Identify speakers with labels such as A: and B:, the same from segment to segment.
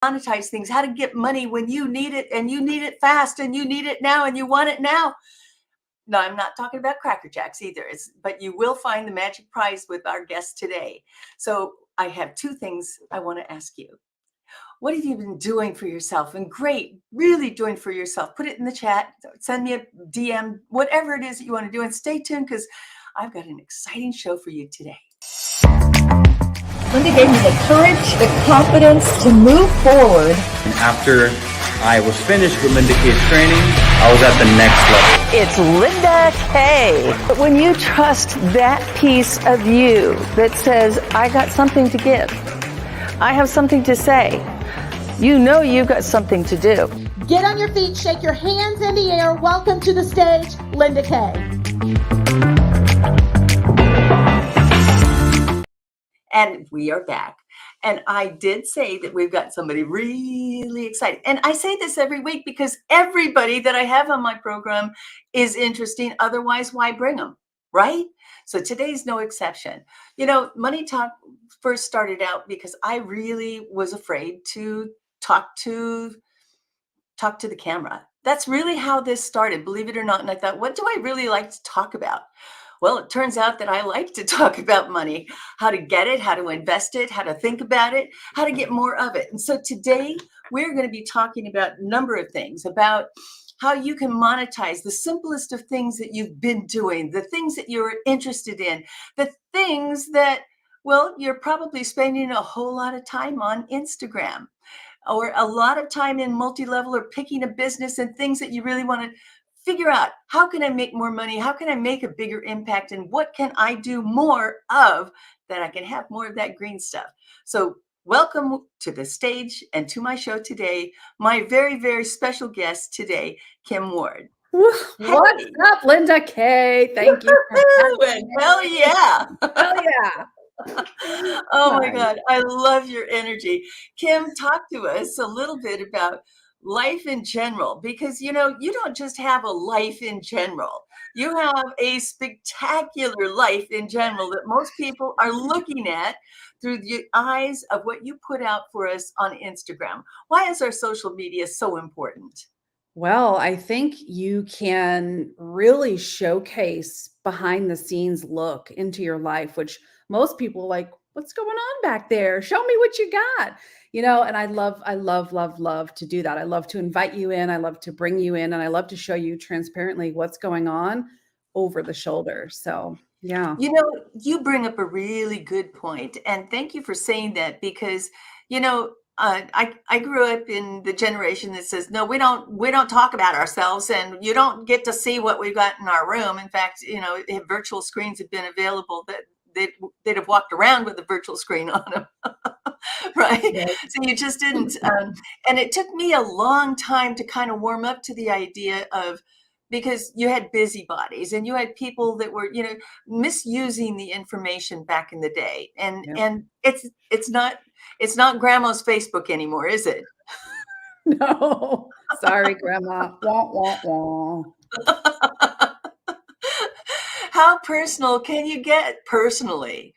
A: monetize things, how to get money when you need it, and you need it fast, and you need it now, and you want it now. No, I'm not talking about Cracker Jacks either. But you will find the magic prize with our guest today. So I have two things I want to ask you. What have you been doing for yourself? And great, really doing for yourself. Put it in the chat, send me a DM, whatever it is that you want to do. And stay tuned, because I've got an exciting show for you today.
B: Linda gave me the courage, the confidence to move forward.
C: And after I was finished with Linda K's training, I was at the next level.
D: It's Linda K. But when you trust that piece of you that says, I got something to give, I have something to say, you know you've got something to do.
E: Get on your feet, shake your hands in the air. Welcome to the stage, Linda K.
A: And we are back. And I did say that we've got somebody really excited. And I say this every week because everybody that I have on my program is interesting. Otherwise, why bring them, right? So today's no exception. You know, Money Talk first started out because I really was afraid to talk to the camera. That's really how this started, believe it or not. And I thought, what do I really like to talk about? Well, it turns out that I like to talk about money, how to get it, how to invest it, how to think about it, how to get more of it. And so today we're going to be talking about a number of things, about how you can monetize the simplest of things that you've been doing, the things that you're interested in, the things that, well, you're probably spending a whole lot of time on Instagram, or a lot of time in multi-level, or picking a business and things that you really want to figure out. How can I make more money? How can I make a bigger impact? And what can I do more of that I can have more of that green stuff? So welcome to the stage and to my show today, my very, very special guest today, Kim Ward.
B: What's up, Linda K? Thank you.
A: Hell yeah.
B: Hell yeah.
A: Oh my God. I love your energy. Kim, talk to us a little bit about life in general, because you know, you don't just have a life in general, you have a spectacular life in general that most people are looking at through the eyes of what you put out for us on Instagram. Why is our social media so important?
B: Well, I think you can really showcase behind the scenes look into your life, which most people like, what's going on back there? Show me what you got. You know, and I love to do that. I love to invite you in. I love to bring you in, and I love to show you transparently what's going on over the shoulder. So, yeah.
A: You know, you bring up a really good point, and thank you for saying that, because, you know, I grew up in the generation that says, no, we don't talk about ourselves, and you don't get to see what we've got in our room. In fact, you know, if virtual screens have been available, that they'd have walked around with a virtual screen on them. Right? So you just didn't. And it took me a long time to kind of warm up to the idea of, because you had busybodies and you had people that were, you know, misusing the information back in the day. And it's not grandma's Facebook anymore, is it?
B: No. Sorry, Grandma. Wah, wah, wah.
A: How personal can you get personally?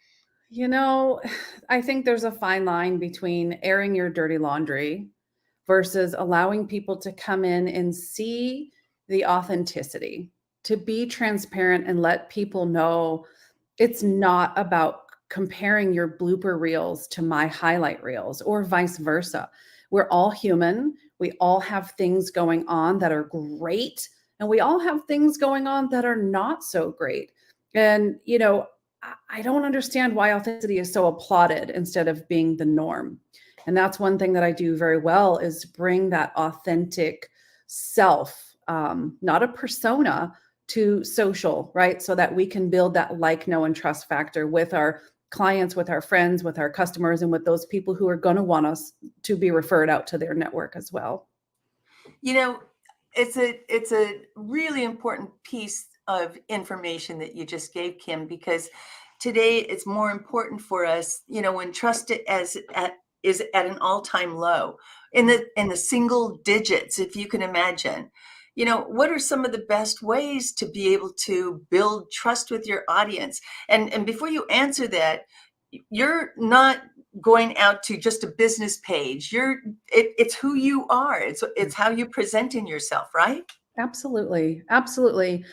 B: You know, I think there's a fine line between airing your dirty laundry versus allowing people to come in and see the authenticity, to be transparent and let people know it's not about comparing your blooper reels to my highlight reels or vice versa. We're all human. We all have things going on that are great, and we all have things going on that are not so great. And, you know, I don't understand why authenticity is so applauded instead of being the norm. And that's one thing that I do very well, is bring that authentic self, not a persona, to social, right? So that we can build that like, know, and trust factor with our clients, with our friends, with our customers, and with those people who are going to want us to be referred out to their network as well.
A: You know, it's a really important piece of information that you just gave, Kim, because today it's more important for us, you know, when trust is at an all-time low, in the single digits, if you can imagine. You know, what are some of the best ways to be able to build trust with your audience? And before you answer that, you're not going out to just a business page. It's who you are. It's how you present in yourself, right?
B: Absolutely. Absolutely.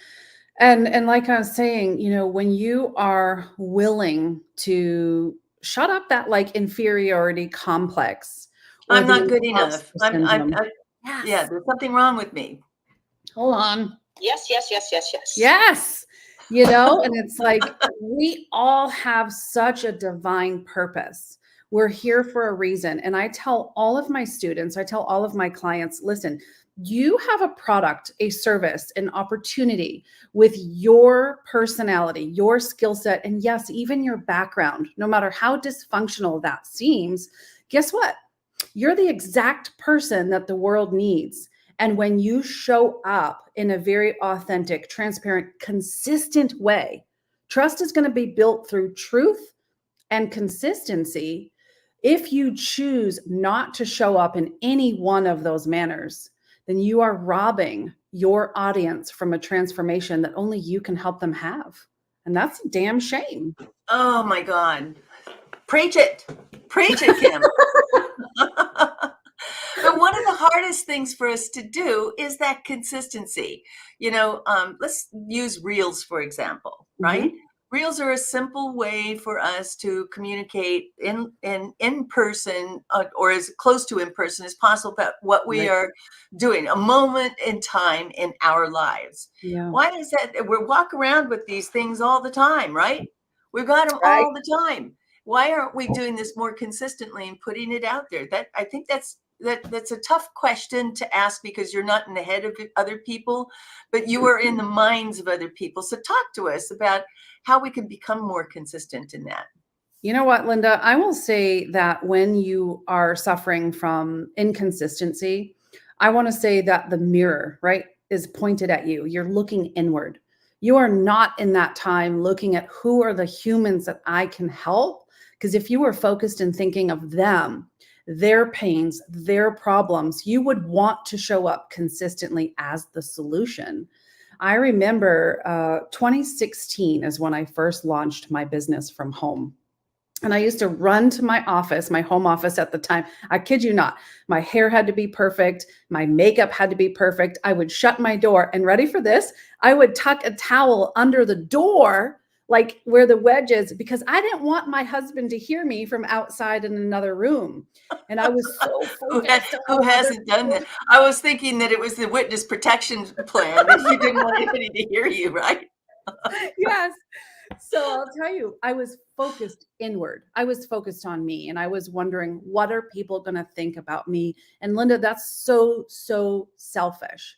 B: And like I was saying, when you are willing to shut up that like inferiority complex or
A: I'm
B: the
A: not good
B: imposter
A: enough. Yeah,
B: syndrome. Yes.
A: there's something wrong with me.
B: Hold on.
E: Yes, yes, yes, yes, yes.
B: Yes. And it's like we all have such a divine purpose. We're here for a reason. And I tell all of my students, I tell all of my clients, listen, you have a product, a service, an opportunity with your personality, your skill set, and yes, even your background, no matter how dysfunctional that seems. Guess what? You're the exact person that the world needs. And when you show up in a very authentic, transparent, consistent way, trust is going to be built through truth and consistency. If you choose not to show up in any one of those manners, then you are robbing your audience from a transformation that only you can help them have. And that's a damn shame.
A: Oh my God. Preach it, Kim. But one of the hardest things for us to do is that consistency. Let's use Reels, for example, right? Reels are a simple way for us to communicate in person or as close to in person as possible about what we are doing, a moment in time in our lives.
B: Yeah.
A: Why is that? We walk around with these things all the time, right? We've got them
B: Right.
A: all the time. Why aren't we doing this more consistently and putting it out there? I think that's a tough question to ask because you're not in the head of other people, but you are in the minds of other people. So talk to us about how we can become more consistent in that.
B: You know what, Linda? I will say that when you are suffering from inconsistency, I want to say that the mirror, right, is pointed at you. You're looking inward. You are not in that time looking at who are the humans that I can help. Because if you were focused in thinking of them, their pains, their problems, you would want to show up consistently as the solution. I remember 2016 is when I first launched my business from home. And I used to run to my office, my home office at the time. I kid you not, my hair had to be perfect. My makeup had to be perfect. I would shut my door and ready for this, I would tuck a towel under the door, like where the wedge is, because I didn't want my husband to hear me from outside in another room. And I was so focused.
A: Who hasn't done that? I was thinking that it was the witness protection plan that you didn't want anybody to hear you, right?
B: Yes. So I'll tell you, I was focused inward. I was focused on me and I was wondering, what are people going to think about me? And Linda, that's so selfish.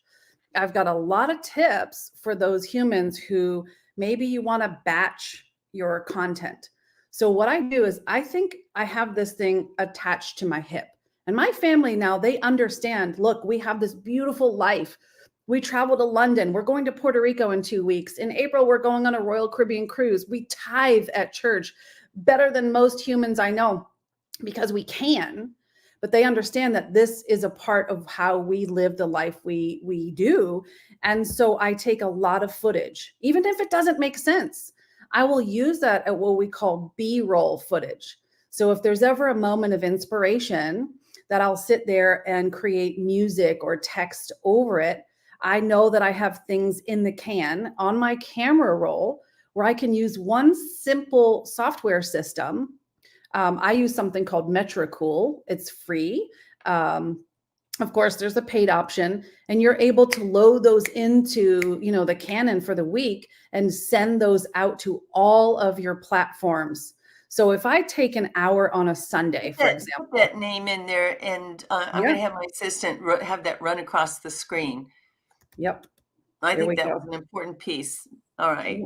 B: I've got a lot of tips for those humans who maybe you want to batch your content. So what I do is I think I have this thing attached to my hip. And my family now, they understand, look, we have this beautiful life. We travel to London. We're going to Puerto Rico in 2 weeks. In April, we're going on a Royal Caribbean cruise. We tithe at church better than most humans I know because we can. But they understand that this is a part of how we live the life we do. And so I take a lot of footage, even if it doesn't make sense. I will use that at what we call B-roll footage. So if there's ever a moment of inspiration that I'll sit there and create music or text over it, I know that I have things in the can on my camera roll where I can use one simple software system. I use something called Metricool. It's free. Of course, there's a paid option, and you're able to load those into, the Canon for the week and send those out to all of your platforms. So if I take an hour on a Sunday, for example,
A: put that name in there, and I'm going to have my assistant have that run across the screen.
B: Yep.
A: I think that was an important piece. All right.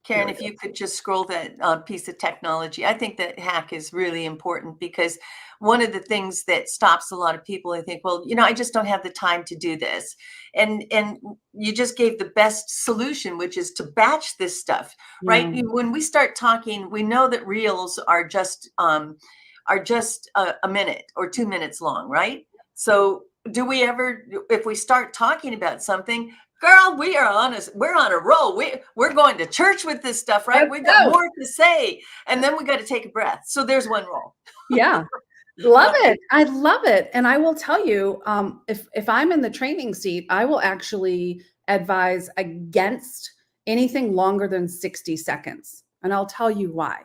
A: Karen, if you could just scroll that piece of technology. I think that hack is really important because one of the things that stops a lot of people, I think, well, I just don't have the time to do this. And you just gave the best solution, which is to batch this stuff, right? When we start talking, we know that reels are just a minute or 2 minutes long, right? So do we ever, if we start talking about something, Girl, we're on a roll. We're going to church with this stuff, right?
B: Let's
A: We've got
B: go.
A: more to say. And then we got to take a breath. So there's one roll.
B: Yeah. Love it. I love it. And I will tell you, if I'm in the training seat, I will actually advise against anything longer than 60 seconds. And I'll tell you why.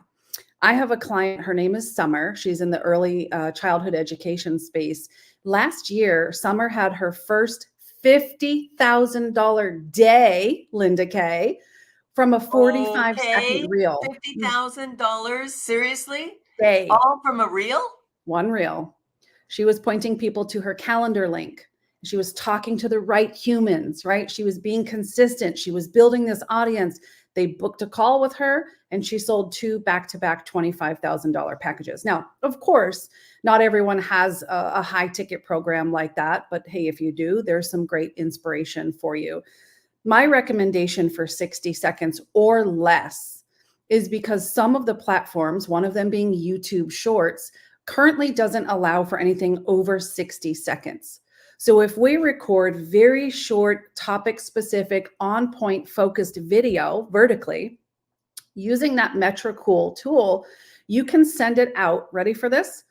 B: I have a client, her name is Summer. She's in the early childhood education space. Last year, Summer had her first $50,000 day, Linda Kay, from a 45-second reel.
A: $50,000? Seriously?
B: Day.
A: All from a reel?
B: One reel. She was pointing people to her calendar link. She was talking to the right humans, right? She was being consistent. She was building this audience. They booked a call with her and she sold 2 back-to-back $25,000 packages. Now, of course, not everyone has a high ticket program like that, but hey, if you do, there's some great inspiration for you. My recommendation for 60 seconds or less is because some of the platforms, one of them being YouTube Shorts, currently doesn't allow for anything over 60 seconds. So if we record very short, topic-specific, on-point focused video vertically, using that Metricool tool, you can send it out, ready for this?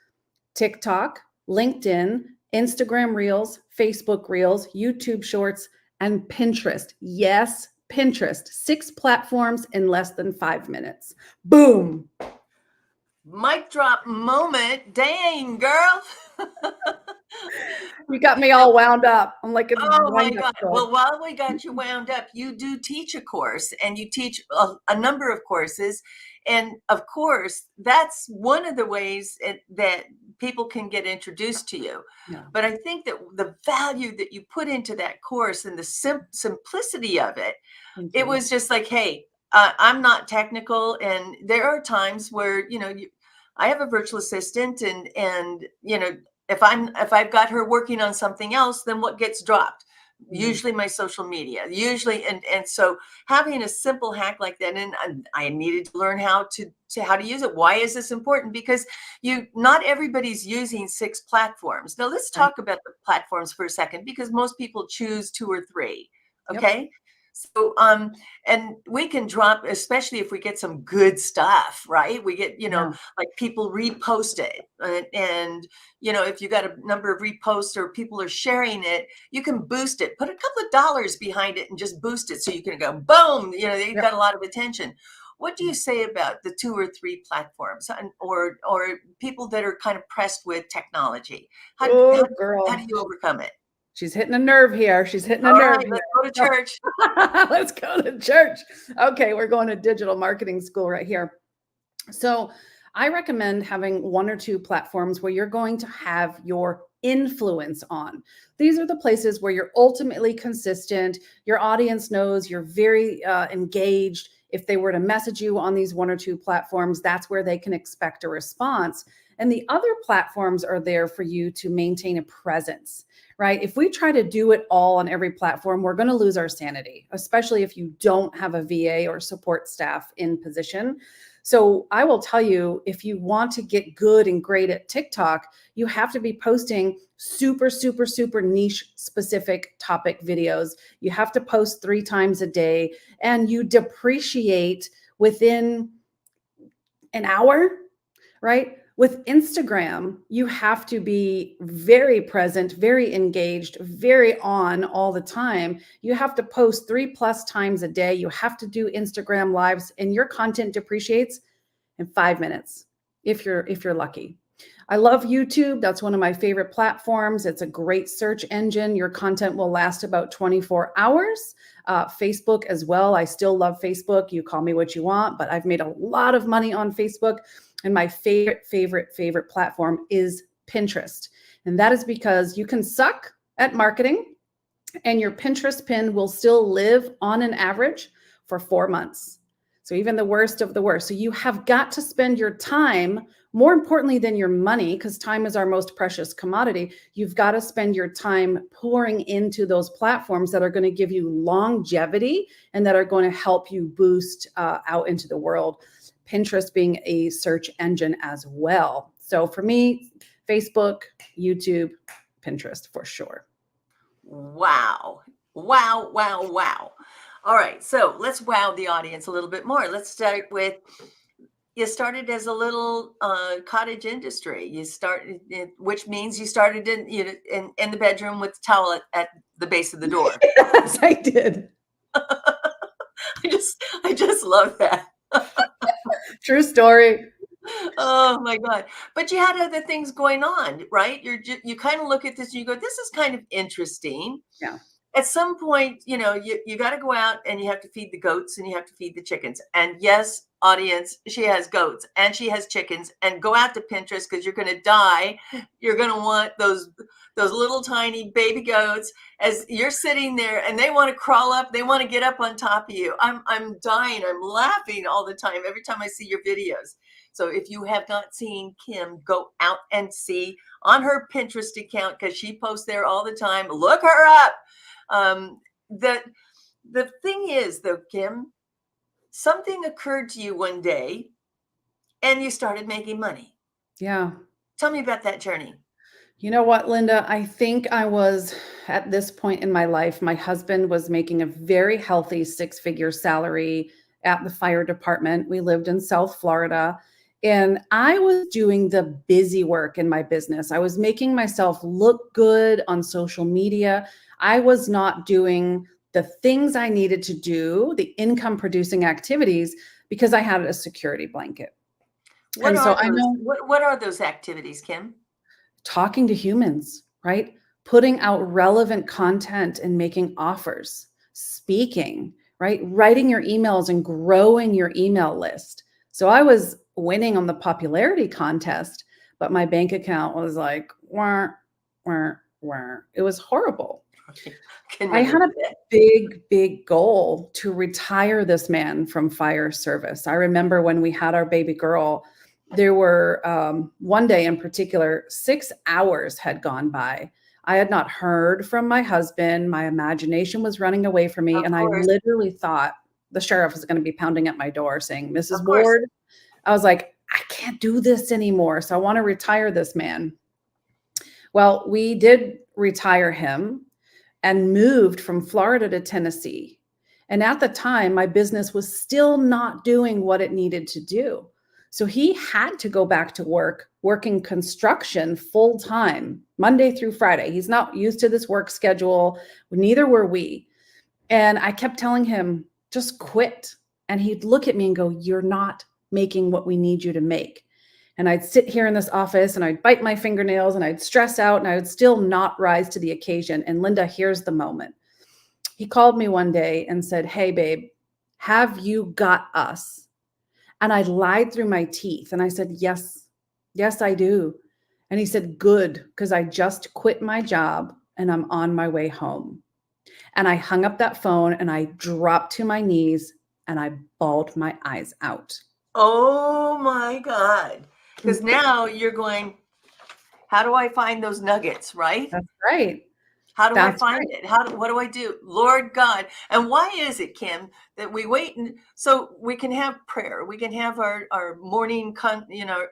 B: TikTok, LinkedIn, Instagram Reels, Facebook Reels, YouTube Shorts, and Pinterest. Yes, Pinterest. 6 platforms in less than 5 minutes. Boom.
A: Mic drop moment. Dang, girl.
B: You got me all wound up. I'm like,
A: oh my God. Well, while we got you wound up, you do teach a course and you teach a number of courses. And of course, that's one of the ways that people can get introduced to you. Yeah. But I think that the value that you put into that course and the simplicity of it, it was just like, hey, I'm not technical. And there are times where, I have a virtual assistant and, if I've got her working on something else, then what gets dropped? Usually my social media, and so having a simple hack like that, and I needed to learn how to use it. Why is this important? Because not everybody's using 6 platforms. Now let's talk about the platforms for a second, because most people choose 2 or 3. Okay. Yep. So, and we can drop, especially if we get some good stuff, right? We get, like people repost it and, if you got a number of reposts or people are sharing it, you can boost it, put a couple of dollars behind it and just boost it. So you can go, boom, you've got a lot of attention. What do you say about the 2 or 3 platforms or people that are kind of pressed with technology? How do you overcome it?
B: She's hitting a nerve here. She's hitting a nerve.
A: Right, let's go to church.
B: Let's go to church. Okay, we're going to digital marketing school right here. So I recommend having 1 or 2 platforms where you're going to have your influence on. These are the places where you're ultimately consistent. Your audience knows you're very engaged. If they were to message you on these 1 or 2 platforms, that's where they can expect a response. And the other platforms are there for you to maintain a presence, right? If we try to do it all on every platform, we're going to lose our sanity, especially if you don't have a VA or support staff in position. So I will tell you, if you want to get good and great at TikTok, you have to be posting super, super, super niche specific topic videos. You have to post 3 times a day and you depreciate within an hour, right? With Instagram, you have to be very present, very engaged, very on all the time. You have to post 3+ times a day. You have to do Instagram lives and your content depreciates in 5 minutes if you're lucky. I love YouTube. That's one of my favorite platforms. It's a great search engine. Your content will last about 24 hours. Facebook as well. I still love Facebook. You call me what you want, but I've made a lot of money on Facebook. And my favorite platform is Pinterest. And that is because you can suck at marketing and your Pinterest pin will still live on an average for 4 months. So even the worst of the worst. So you have got to spend your time, more importantly than your money, because time is our most precious commodity. You've got to spend your time pouring into those platforms that are going to give you longevity and that are going to help you boost out into the world. Pinterest being a search engine as well. So for me, Facebook, YouTube, Pinterest for sure.
A: Wow. Wow, wow, wow. All right, so let's wow the audience a little bit more. Let's start with you started as a little cottage industry. You started, which means you started in the bedroom with the towel at the base of the door.
B: Yes, I did.
A: I just love that.
B: True story.
A: Oh my God. But you had other things going on, right? You kind of look at this and you go, this is kind of interesting.
B: Yeah.
A: At some point, you got to go out and you have to feed the goats and you have to feed the chickens. And yes, audience, she has goats and she has chickens. And go out to Pinterest because you're going to die. You're going to want those little tiny baby goats as you're sitting there and they want to crawl up. They want to get up on top of you. I'm dying. I'm laughing all the time every time I see your videos. So if you have not seen Kim, go out and see on her Pinterest account because she posts there all the time. Look her up. The thing is, though, Kim, something occurred to you one day and you started making money.
B: Yeah.
A: Tell me about that journey.
B: You know what, Linda? I think I was at this point in my life, my husband was making a very healthy 6-figure salary at the fire department. We lived in South Florida. And I was doing the busy work in my business. I was making myself look good on social media. I was not doing the things I needed to do, the income producing activities, because I had a security blanket.
A: What are those activities, Kim?
B: Talking to humans, right? Putting out relevant content and making offers, speaking, right? Writing your emails and growing your email list. So I was winning on the popularity contest, but my bank account was like, wah, wah, wah. It was horrible. I had a big goal to retire this man from fire service. I remember when we had our baby girl, there were one day in particular, 6 hours had gone by. I had not heard from my husband. My imagination was running away from me. And I literally thought the sheriff was going to be pounding at my door saying, Mrs. Ward. I was like, I can't do this anymore. So I want to retire this man. Well, we did retire him and moved from Florida to Tennessee. And at the time, my business was still not doing what it needed to do. So he had to go back to work, working construction full time, Monday through Friday. He's not used to this work schedule. Neither were we. And I kept telling him, just quit. And he'd look at me and go, you're not making what we need you to make. And I'd sit here in this office and I'd bite my fingernails and I'd stress out and I would still not rise to the occasion. And Linda, here's the moment. He called me one day and said, hey, babe, have you got us? And I lied through my teeth. And I said, yes, I do. And he said, good, because I just quit my job and I'm on my way home. And I hung up that phone and I dropped to my knees and I bawled my eyes out.
A: Oh my God. Because now you're going, how do I find those nuggets, right?
B: That's right.
A: How do I find it? What do I do? Lord God. And why is it, Kim, that we wait so we can have prayer. We can have our morning,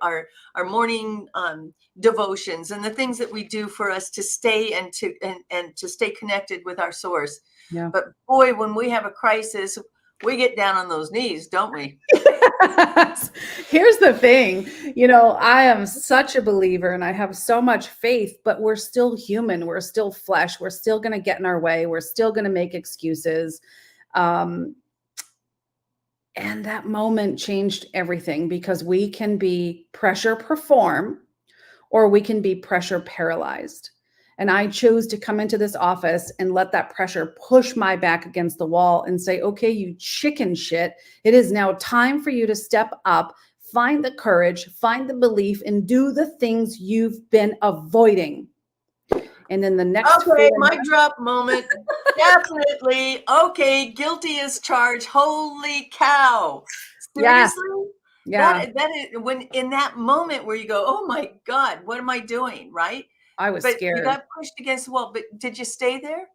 A: our morning devotions and the things that we do for us to stay and to stay connected with our source.
B: Yeah.
A: But boy, when we have a crisis, we get down on those knees, don't we?
B: Here's the thing, I am such a believer and I have so much faith, but we're still human. We're still flesh. We're still going to get in our way. We're still going to make excuses. And that moment changed everything because we can be pressure perform or we can be pressure paralyzed. And I chose to come into this office and let that pressure push my back against the wall and say, okay, you chicken shit, it is now time for you to step up, find the courage, find the belief, and do the things you've been avoiding. And then the next
A: mic drop moment. Definitely. Okay, guilty as charged. Holy cow. Seriously?
B: Yeah.
A: That is when in that moment where you go, oh my God, what am I doing? Right?
B: I was scared.
A: You got pushed against the wall, but did you stay there?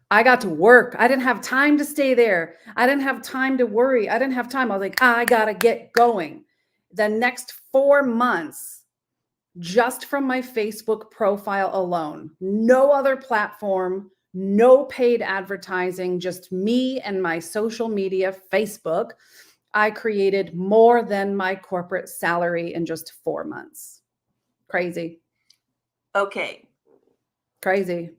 B: I got to work. I didn't have time to stay there. I didn't have time to worry. I didn't have time. I was like, I got to get going. The next 4 months, just from my Facebook profile alone, no other platform, no paid advertising, just me and my social media, Facebook. I created more than my corporate salary in just 4 months. Crazy,
A: Okay.
B: crazy.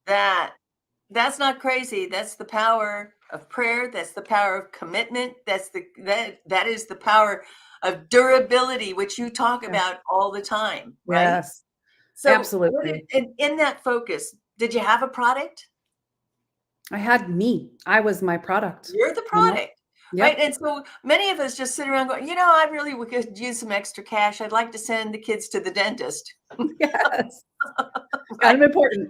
A: That's not crazy. That's the power of prayer. That's the power of commitment. That is the power of durability, which you talk
B: Yeah.
A: about all the time, right?
B: Yes,
A: So
B: absolutely.
A: in that focus, did you have a product?
B: I had me. I was my product.
A: You're the
B: You know?
A: product.
B: Yep.
A: Right. And so many of us just sit around going, I really could use some extra cash. I'd like to send the kids to the dentist.
B: Yes.
A: Right?
B: Kind of important.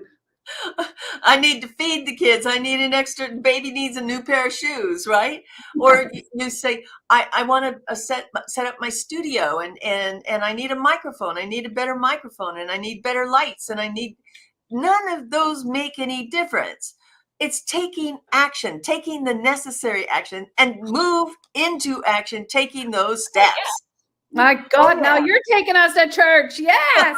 A: I need to feed the kids. I need an extra baby needs a new pair of shoes, right? Or you say, I want to set up my studio and I need a microphone. I need a better microphone and I need better lights and I need none of those make any difference. It's taking action, taking the necessary action and move into action, taking those steps.
B: My God, now
A: yeah.
B: you're taking us to church. Yes.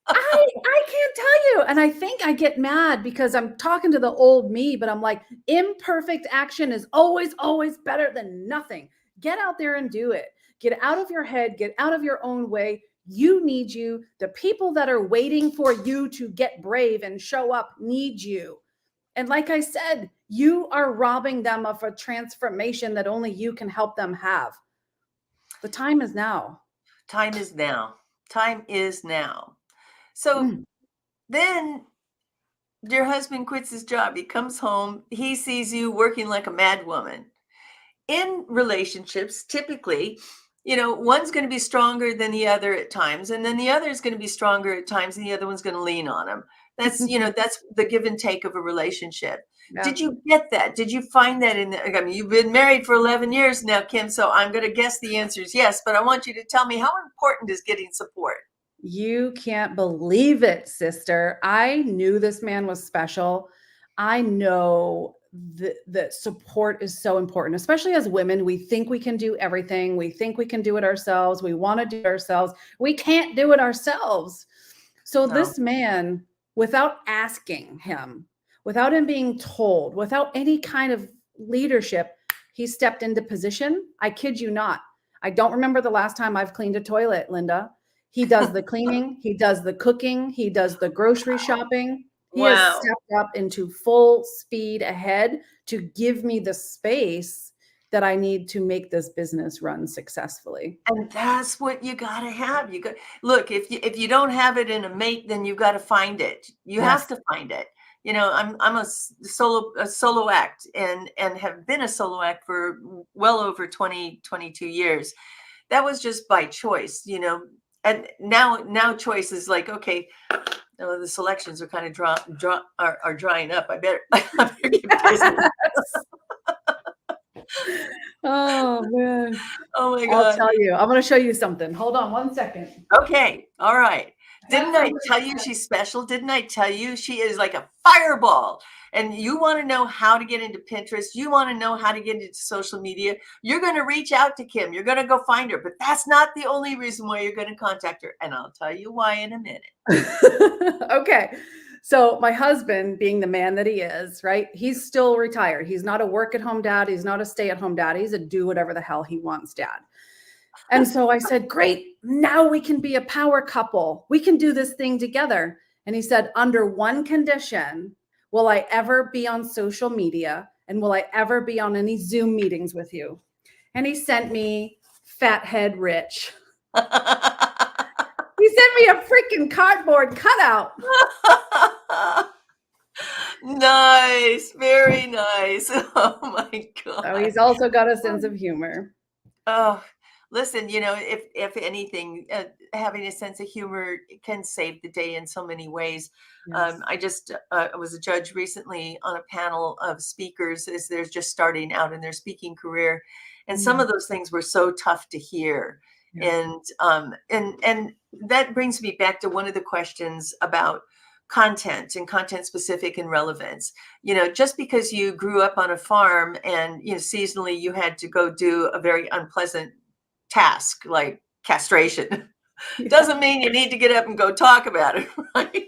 B: I can't tell you. And I think I get mad because I'm talking to the old me, but I'm like, imperfect action is always, always better than nothing. Get out there and do it. Get out of your head, get out of your own way. You need you. The people that are waiting for you to get brave and show up need you. And like I said, you are robbing them of a transformation that only you can help them have. The time is now.
A: Time is now. Time is now. So then your husband quits his job. He comes home. He sees you working like a mad woman. In relationships, typically, one's going to be stronger than the other at times, and then the other is going to be stronger at times, and the other one's going to lean on him. That's, that's the give and take of a relationship.
B: Yeah.
A: Did you get that? Did you find that you've been married for 11 years now, Kim, so I'm going to guess the answer is yes, but I want you to tell me, how important is getting support?
B: You can't believe it, sister. I knew this man was special. I know that support is so important, especially as women. We think we can do everything. We think we can do it ourselves. We want to do it ourselves. We can't do it ourselves. So this man, without asking him, without him being told, without any kind of leadership, he stepped into position. I kid you not. I don't remember the last time I've cleaned a toilet, Linda. He does the cleaning. He does the cooking. He does the grocery shopping. He has stepped up into full speed ahead to give me the space that I need to make this business run successfully.
A: And that's what you got to have. Look, if you don't have it in a mate, then you've got to find it. You have to find it. I'm a solo act and have been a solo act for well over 22 years. That was just by choice, and now choice is like, okay, the selections are kind of are drying up. I better get busy.
B: Oh man.
A: Oh my God.
B: I'll tell you. I'm going to show you something. Hold on 1 second.
A: Okay. All right. Didn't I tell you she's special? Didn't I tell you she is like a fireball? And you want to know how to get into Pinterest. You want to know how to get into social media. You're going to reach out to Kim. You're going to go find her. But that's not the only reason why you're going to contact her. And I'll tell you why in a minute.
B: Okay. So my husband, being the man that he is, right? He's still retired. He's not a work-at-home dad. He's not a stay-at-home dad. He's a do whatever the hell he wants dad. And so I said, great, now we can be a power couple. We can do this thing together. And he said, under one condition, will I ever be on social media? And will I ever be on any Zoom meetings with you? And he sent me Fathead Rich. He sent me a freaking cardboard cutout.
A: Nice. Very nice. Oh my God.
B: So he's also got a sense of humor.
A: Oh, listen, if anything, having a sense of humor can save the day in so many ways.
B: Yes.
A: I was a judge recently on a panel of speakers as they're just starting out in their speaking career. And some of those things were so tough to hear. Yeah. And that brings me back to one of the questions about content and content specific and relevance. Just because you grew up on a farm and, seasonally you had to go do a very unpleasant task like castration doesn't mean you need to get up and go talk about it, right?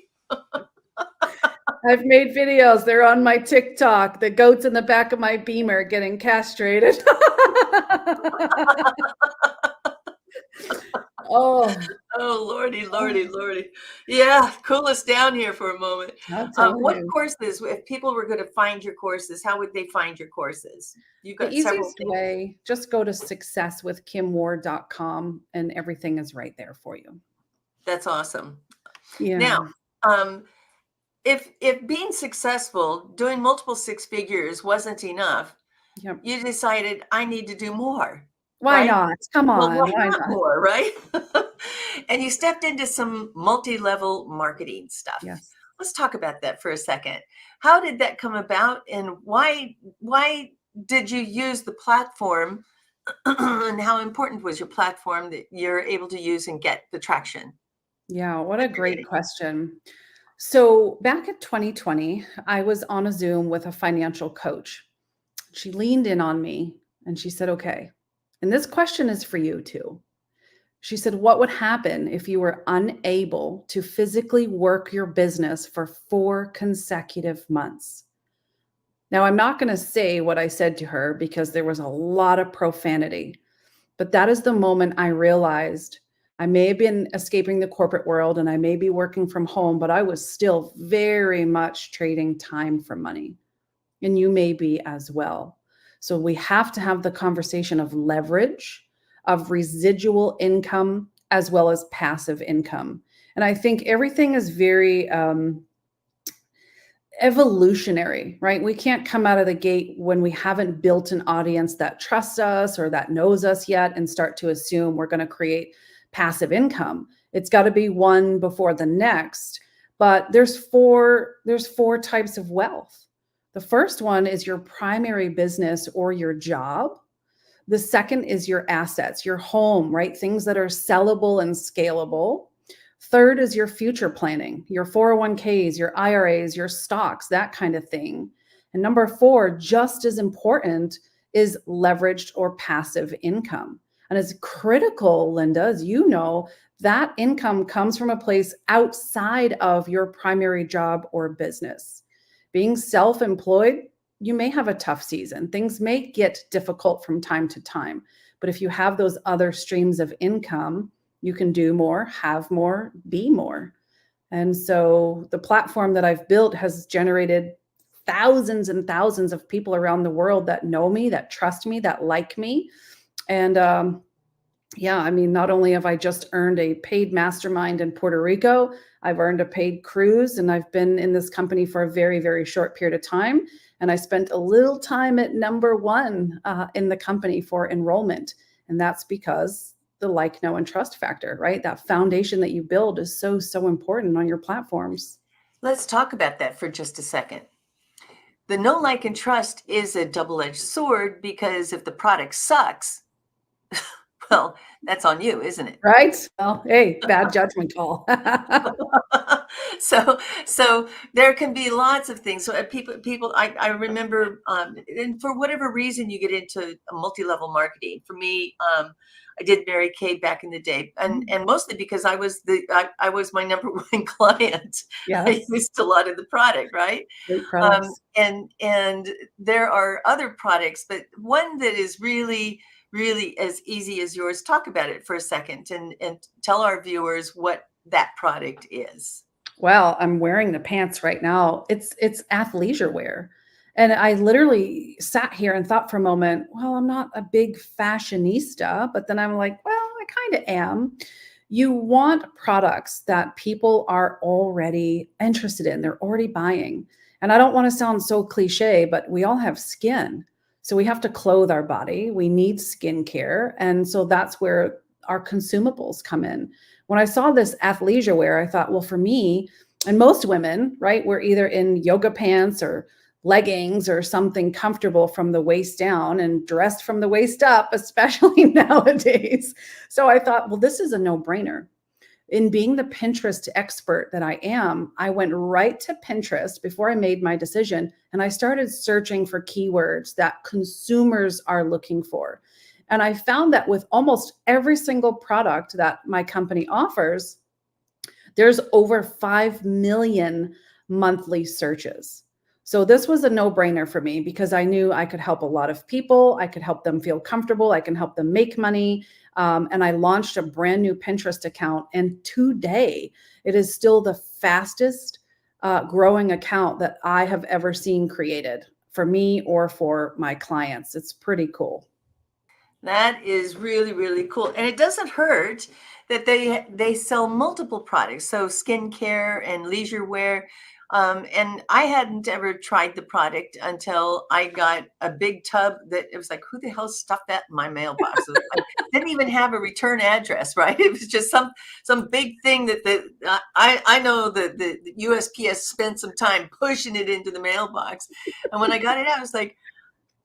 B: I've made videos. They're on my TikTok. The goats in the back of my Beamer getting castrated. Oh,
A: Oh, Lordy, Lordy, Lordy. Yeah, cool us down here for a moment.
B: I'm telling
A: What
B: you.
A: courses, if people were going to find your courses, how would they find your courses? You've
B: The
A: got several
B: easiest
A: things.
B: way, just go to successwithkimward.com and everything is right there for you.
A: That's awesome.
B: Yeah.
A: Now, um, if being successful, doing multiple six figures wasn't enough,
B: Yep.
A: you decided I need to do more.
B: Why
A: right?
B: not? Come
A: Well,
B: on.
A: why
B: Why
A: not
B: not?
A: more, right? And you stepped into some multi-level marketing stuff.
B: Yes.
A: Let's talk about that for a second. How did that come about, and why did you use the platform, and how important was your platform that you're able to use and get the traction?
B: Yeah. What a
A: you're
B: great
A: getting?
B: question. So back in 2020, I was on a Zoom with a financial coach. She leaned in on me and she said, okay, and this question is for you too. She said, what would happen if you were unable to physically work your business for 4 consecutive months? Now, I'm not going to say what I said to her because there was a lot of profanity, but that is the moment I realized I may have been escaping the corporate world and I may be working from home, but I was still very much trading time for money. And you may be as well. So we have to have the conversation of leverage, of residual income, as well as passive income. And I think everything is very evolutionary, right? We can't come out of the gate when we haven't built an audience that trusts us or that knows us yet and start to assume we're going to create passive income. It's got to be one before the next. But there's four types of wealth. The first one is your primary business or your job. The second is your assets, your home, right? Things that are sellable and scalable. Third is your future planning, your 401ks, your IRAs, your stocks, that kind of thing. And number 4, just as important, is leveraged or passive income. And it's critical, Linda, as you know, that income comes from a place outside of your primary job or business. Being self-employed, you may have a tough season. Things may get difficult from time to time. But if you have those other streams of income, you can do more, have more, be more. And so the platform that I've built has generated thousands and thousands of people around the world that know me, that trust me, that like me. And yeah, I mean, not only have I just earned a paid mastermind in Puerto Rico, I've earned a paid cruise, and I've been in this company for a very, very short period of time. And I spent a little time at number 1 in the company for enrollment. And that's because the like, know, and trust factor, right? That foundation that you build is so, so important on your platforms.
A: Let's talk about that for just a second. The know, like, and trust is a double-edged sword, because if the product sucks, well, that's on you, isn't it?
B: Right? Well, hey, bad judgment call.
A: So there can be lots of things. So people, I remember, and for whatever reason you get into multi-level marketing. For me, I did Mary Kay back in the day, and mostly because I was my number 1 client.
B: Yes.
A: I used a lot of the product, right?
B: Great products.
A: And there are other products, but one that is really as easy as yours. Talk about it for a second and tell our viewers what that product is.
B: Well, I'm wearing the pants right now. It's athleisure wear. And I literally sat here and thought for a moment, well, I'm not a big fashionista, but then I'm like, well, I kind of am. You want products that people are already interested in. They're already buying. And I don't want to sound so cliche, but we all have skin. So we have to clothe our body. We need skincare. And so that's where our consumables come in. When I saw this athleisure wear, I thought, well, for me and most women, right, we're either in yoga pants or leggings or something comfortable from the waist down and dressed from the waist up, especially nowadays. So I thought, well, this is a no-brainer. In being the Pinterest expert that I am, I went right to Pinterest before I made my decision, and I started searching for keywords that consumers are looking for. And I found that with almost every single product that my company offers, there's over 5 million monthly searches. So this was a no-brainer for me because I knew I could help a lot of people. I could help them feel comfortable. I can help them make money. And I launched a brand new Pinterest account. And today, it is still the fastest growing account that I have ever seen created for me or for my clients. It's pretty cool.
A: That is really, really cool. And it doesn't hurt that they sell multiple products. So skincare and leisure wear. And I hadn't ever tried the product until I got a big tub that it was like, who the hell stuffed that in my mailbox? I didn't even have a return address, right? It was just some big thing that I know that the USPS spent some time pushing it into the mailbox. And when I got it out, I was like,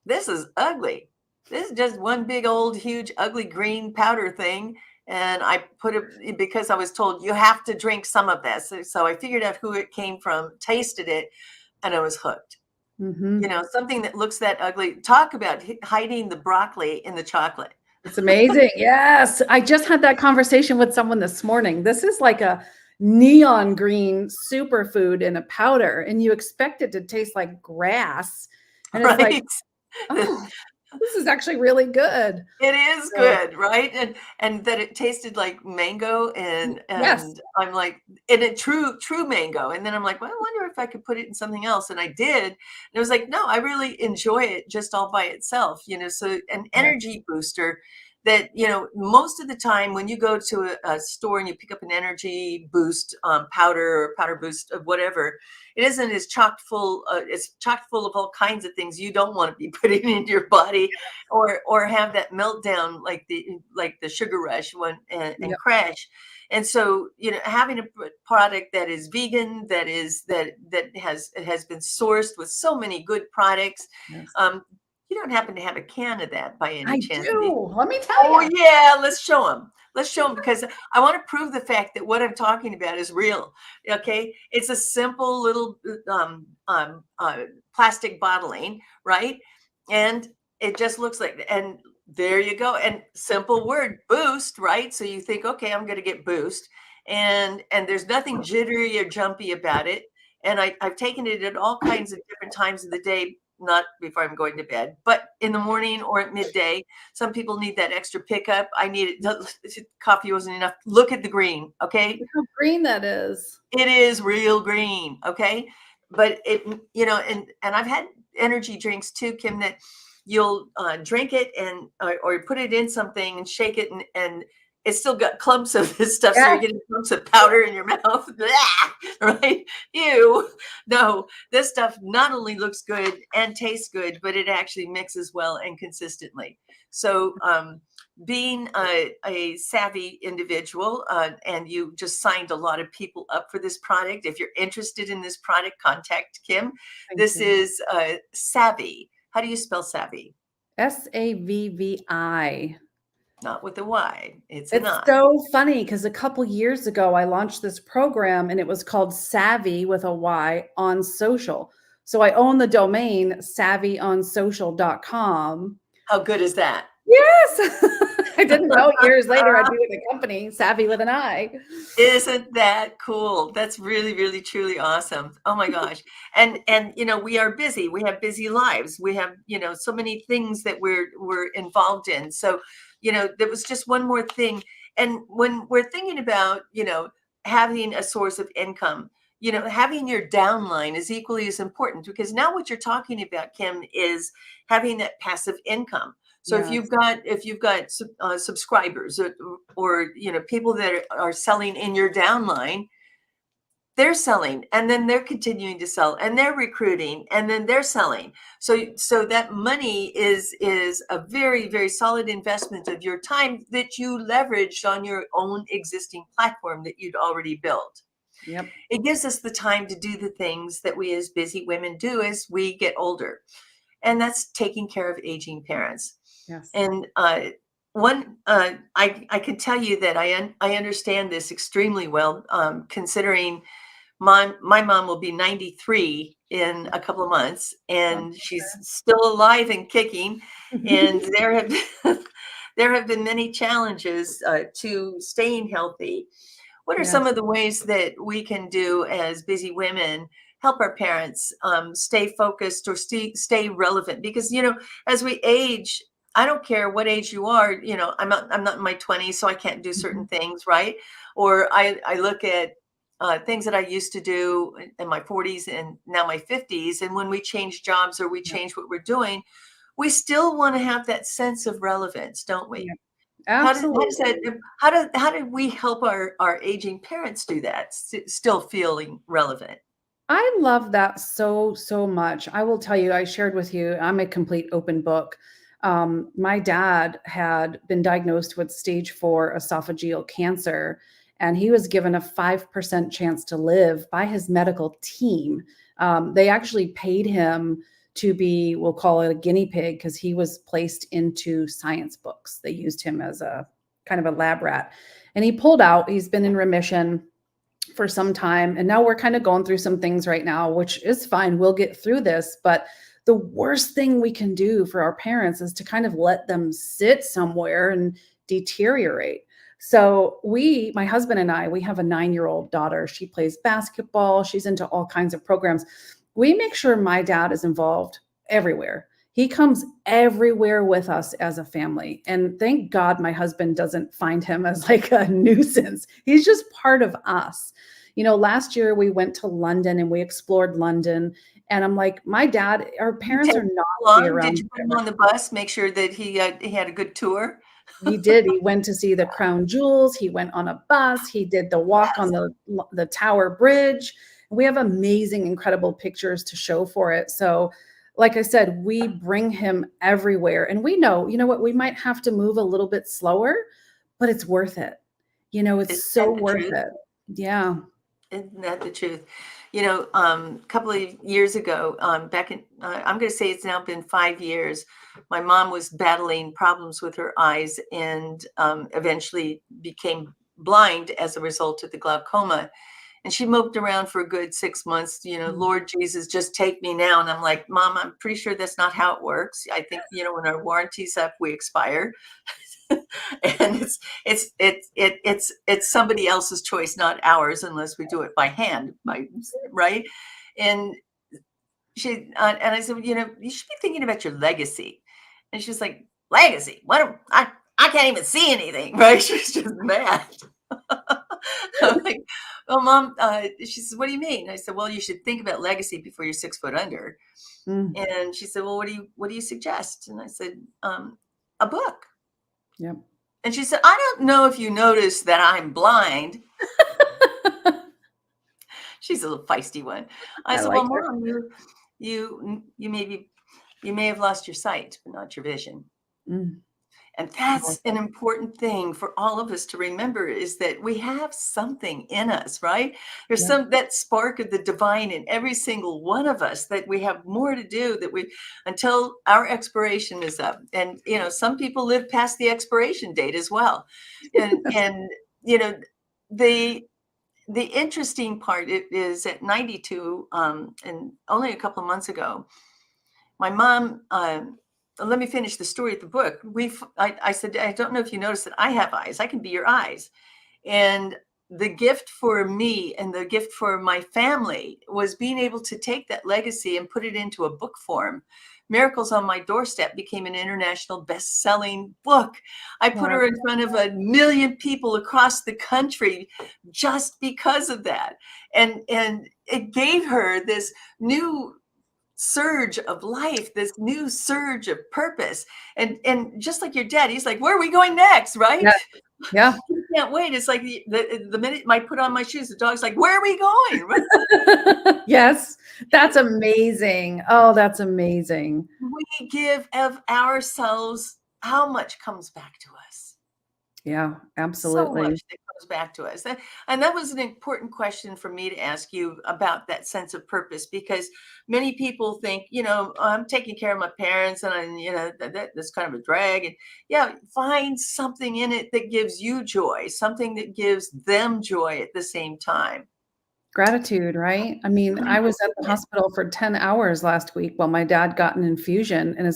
A: this is ugly. This is just one big old huge ugly green powder thing. And I put it because I was told you have to drink some of this. So I figured out who it came from, tasted it, and I was hooked.
B: Mm-hmm.
A: You know, something that looks that ugly. Talk about hiding the broccoli in the chocolate.
B: It's amazing. Yes. I just had that conversation with someone this morning. This is like a neon green superfood in a powder, and you expect it to taste like grass. And it's like, oh, this is actually really good.
A: It is good, right? And that it tasted like mango and
B: Yes.
A: I'm like, and a true mango. And then I'm like, well, I wonder if I could put it in something else. And I did. And it was like, no, I really enjoy it just all by itself, you know. So an energy booster that, you know, most of the time when you go to a store and you pick up an energy boost powder or powder boost of whatever, it isn't as chock full. It's chock full of all kinds of things you don't want to be putting into your body, or have that meltdown like the sugar rush and
B: Yep.
A: crash. And so, you know, having a product that is vegan, that has been sourced with so many good products.
B: Yes.
A: You don't happen to have a can of that by any
B: I
A: chance?
B: do. Let me tell
A: Oh
B: you.
A: yeah, let's show them. Let's show them because I want to prove the fact that what I'm talking about is real. Okay, it's a simple little plastic bottling, right? And it just looks like, and there you go. And simple word, boost, right? So you think, okay, I'm going to get boost, and there's nothing jittery or jumpy about it. And I've taken it at all kinds of different times of the day. Not before I'm going to bed, but in the morning or at midday. Some people need that extra pickup. I need it. Coffee wasn't enough. Look at the green. Okay.
B: Look how green that is.
A: It is real green. Okay. But it, you know, and I've had energy drinks too, Kim, that you'll drink it and, or put it in something and shake it and it's still got clumps of this stuff. So you're getting clumps of powder in your mouth. Right? Ew. No, this stuff not only looks good and tastes good, but it actually mixes well and consistently. So being a savvy individual and you just signed a lot of people up for this product. If you're interested in this product, contact Kim. This is Savvy. How do you spell Savvy?
B: SAVVI.
A: Not with a Y. It's
B: It's so funny because a couple years ago, I launched this program and it was called Savvy with a Y on social. So I own the domain savvyonsocial.com.
A: How good is that?
B: Yes. I didn't know years later I'd be with a company, Savvy with an I.
A: Isn't that cool? That's really, really, truly awesome. Oh my gosh. And you know, we are busy. We have busy lives. We have, you know, so many things that we're involved in. So, you know, there was just one more thing. And when we're thinking about, you know, having a source of income, you know, having your downline is equally as important because now what you're talking about, Kim, is having that passive income. So
B: Yes.
A: if you've got subscribers or you know people that are selling in your downline, they're selling and then they're continuing to sell and they're recruiting and then they're selling. So that money is a very, very solid investment of your time that you leveraged on your own existing platform that you'd already built.
B: Yep.
A: It gives us the time to do the things that we as busy women do as we get older. And that's taking care of aging parents.
B: Yes.
A: And I can tell you that I understand this extremely well, considering my mom will be 93 in a couple of months, and she's still alive and kicking. And there have been many challenges to staying healthy. What are some of the ways that we can do as busy women help our parents stay focused or stay relevant, because as we age, I don't care what age you are, I'm not in my 20s, so I can't do certain things, right? Or I look at things that I used to do in my 40s and now my 50s, and when we change jobs or we change what we're doing, we still want to have that sense of relevance, don't we?
B: Yeah.
A: How does
B: Absolutely.
A: that, how do we help our aging parents do that, still feeling relevant?
B: I love that so, so much. I will tell you, I shared with you, I'm a complete open book. My dad had been diagnosed with stage 4 esophageal cancer, and he was given a 5% chance to live by his medical team. They actually paid him to be, we'll call it a guinea pig, because he was placed into science books. They used him as a kind of a lab rat. And he pulled out, he's been in remission for some time. And now we're kind of going through some things right now, which is fine. We'll get through this. But the worst thing we can do for our parents is to kind of let them sit somewhere and deteriorate. So my husband and I, we have a 9-year-old daughter. She plays basketball. She's into all kinds of programs. We make sure my dad is involved everywhere. He comes everywhere with us as a family. And thank God my husband doesn't find him as like a nuisance. He's just part of us. Last year we went to London and we explored London. And I'm like, my dad, our parents are not to be
A: Did
B: around.
A: you put him on the bus, make sure that he had a good tour?
B: He did. He went to see the Crown Jewels. He went on a bus. He did the walk on the Tower Bridge. We have amazing, incredible pictures to show for it. So like I said, we bring him everywhere, and we know, what, we might have to move a little bit slower, but it's worth it. It's
A: Isn't
B: so
A: that the
B: worth
A: truth?
B: it. Yeah.
A: Isn't that the truth? A couple of years ago, back in, I'm going to say it's now been 5 years, my mom was battling problems with her eyes and eventually became blind as a result of the glaucoma. And she moped around for a good 6 months, Lord Jesus, just take me now. And I'm like, Mom, I'm pretty sure that's not how it works. I think, when our warranty's up, we expire. And it's somebody else's choice, not ours, unless we do it by hand, right? And I said, you should be thinking about your legacy. And she's like, legacy? What? I can't even see anything, right? She's just mad. I'm like, well, Mom, she says, what do you mean? I said, well, you should think about legacy before you're 6 foot under.
B: Mm.
A: And she said, well, what do you suggest? And I said, a book.
B: Yep.
A: And she said, I don't know if you noticed that I'm blind. She's a little feisty one. I said,
B: like
A: well,
B: her.
A: Mom, you may have lost your sight, but not your vision.
B: Mm.
A: And that's an important thing for all of us to remember, is that we have something in us, right? There's that spark of the divine in every single one of us, that we have more to do, until our expiration is up. And, some people live past the expiration date as well. And the interesting part is at 92, and only a couple of months ago, my mom, let me finish the story of the book. I said, I don't know if you noticed that I have eyes. I can be your eyes. And the gift for me and the gift for my family was being able to take that legacy and put it into a book form. Miracles on My Doorstep became an international best-selling book. I put her in front of 1 million people across the country just because of that. And it gave her this new surge of life, this new surge of purpose. And just like your dad, he's like, where are we going next, right?
B: Yeah.
A: You can't wait. It's like the minute I put on my shoes, the dog's like, where are we going? Right?
B: Yes, that's amazing. Oh, that's amazing.
A: We give of ourselves, how much comes back to us?
B: Yeah,
A: So
B: absolutely.
A: much that comes back to us. And that was an important question for me to ask you about that sense of purpose, because many people think, I'm taking care of my parents and that's kind of a drag. And find something in it that gives you joy, something that gives them joy at the same time.
B: Gratitude, right? I mean, I was at the hospital for 10 hours last week while my dad got an infusion. And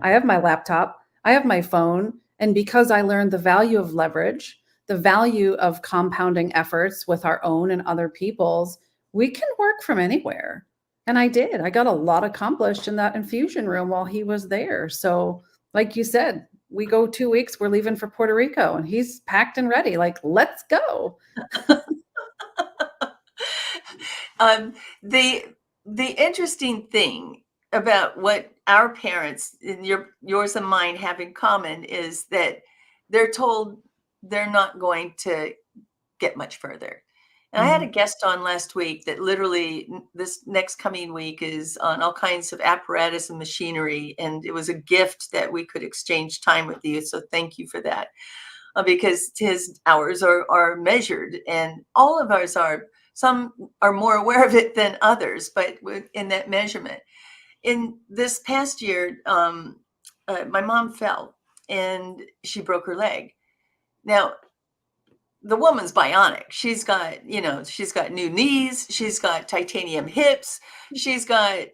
B: I have my laptop, I have my phone. And because I learned the value of leverage, the value of compounding efforts with our own and other people's, we can work from anywhere. And I did. I got a lot accomplished in that infusion room while he was there. So, like you said, we go 2 weeks, we're leaving for Puerto Rico, and he's packed and ready. Like, let's go.
A: Um, the interesting thing about what our parents and yours and mine have in common is that they're told they're not going to get much further. And I had a guest on last week that literally this next coming week is on all kinds of apparatus and machinery. And it was a gift that we could exchange time with you. So thank you for that. Because his hours are measured and all of ours are. Some are more aware of it than others, but in that measurement. In this past year, my mom fell and she broke her leg. Now, the woman's bionic. She's got, she's got new knees. She's got titanium hips. She's got,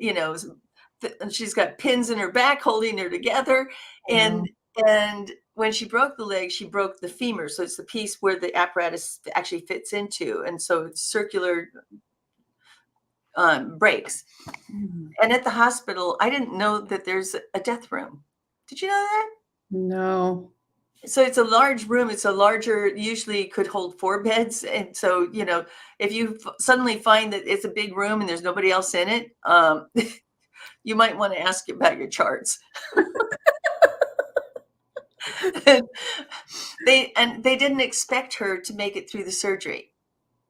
A: she's got pins in her back holding her together. And when she broke the leg, she broke the femur. So it's the piece where the apparatus actually fits into. And so it's circular breaks. And at the hospital, I didn't know that there's a death room. Did you know that?
B: No.
A: So it's a large room. It's a larger, usually could hold 4 beds. And so, if you suddenly find that it's a big room and there's nobody else in it, you might want to ask about your charts. They didn't expect her to make it through the surgery.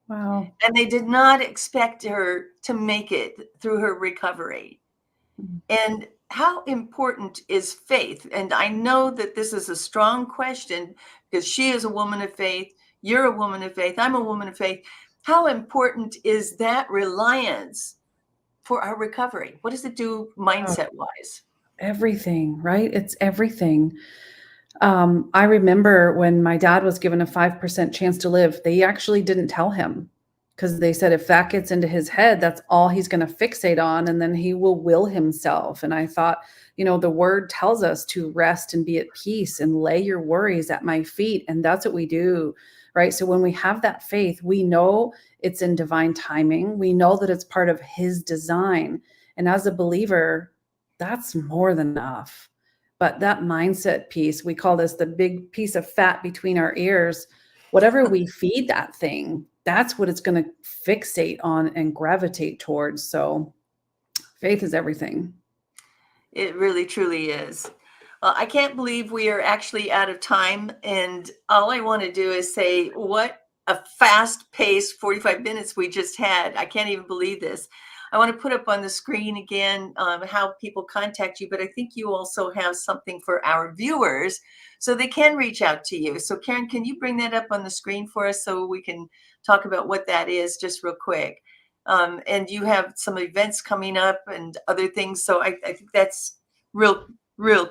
B: Wow.
A: And they did not expect her to make it through her recovery. And how important is faith? And I know that this is a strong question because she is a woman of faith. You're a woman of faith. I'm a woman of faith. How important is that reliance for our recovery? What does it do mindset wise?
B: Everything, right? It's everything. I remember when my dad was given a 5% chance to live, they actually didn't tell him because they said if that gets into his head, that's all he's going to fixate on, and then he will himself. And I thought, the word tells us to rest and be at peace and lay your worries at my feet. And that's what we do, right? So when we have that faith, we know it's in divine timing. We know that it's part of his design. And as a believer, that's more than enough. But that mindset piece, we call this the big piece of fat between our ears. Whatever we feed that thing, that's what it's going to fixate on and gravitate towards. So faith is everything.
A: It really, truly is. Well, I can't believe we are actually out of time. And all I want to do is say, what a fast-paced 45 minutes we just had. I can't even believe this. I want to put up on the screen again how people contact you, but I think you also have something for our viewers so they can reach out to you. So Karen, can you bring that up on the screen for us so we can talk about what that is just real quick? And you have some events coming up and other things. So I think that's real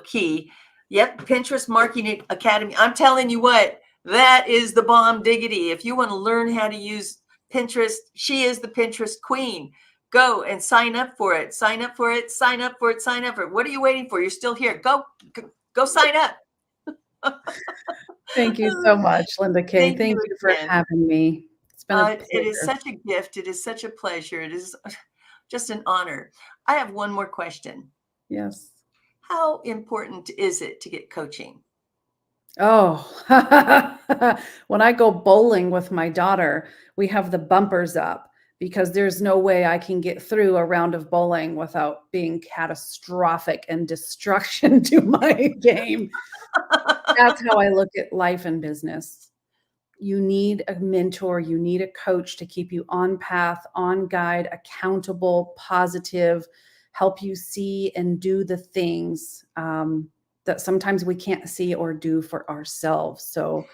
A: key. Yep, Pinterest Marketing Academy. I'm telling you what, that is the bomb diggity. If you want to learn how to use Pinterest, she is the Pinterest queen. Go and sign up for it. Sign up for it. Sign up for it. Sign up for it. What are you waiting for? You're still here. Go sign up.
B: Thank you so much, Linda Kay. Thank you for
A: again.
B: having me. It's been a pleasure.
A: It is such a gift. It is such a pleasure. It is just an honor. I have one more question.
B: Yes.
A: How important is it to get coaching?
B: Oh, when I go bowling with my daughter, we have the bumpers up because there's no way I can get through a round of bowling without being catastrophic and destruction to my game. That's how I look at life and business. You need a mentor, you need a coach to keep you on path, on guide, accountable, positive, help you see and do the things that sometimes we can't see or do for ourselves. So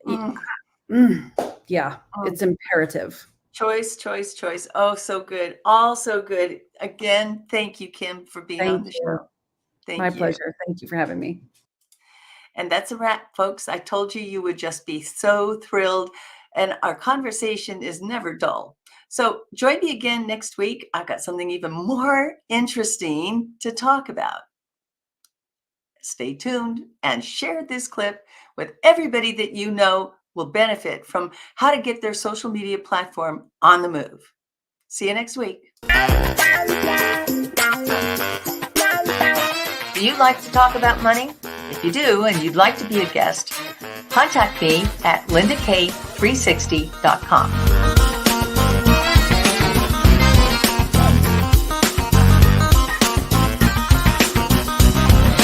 B: it's imperative.
A: Choice. Oh, so good. All so good. Again, thank you, Kim, for being on the show. Thank you.
B: My pleasure. Thank you for having me.
A: And that's a wrap, folks. I told you you would just be so thrilled. And our conversation is never dull. So join me again next week. I've got something even more interesting to talk about. Stay tuned and share this clip with everybody that you know will benefit from how to get their social media platform on the move. See you next week. Do you like to talk about money? If you do and you'd like to be a guest, contact me at lindak360.com.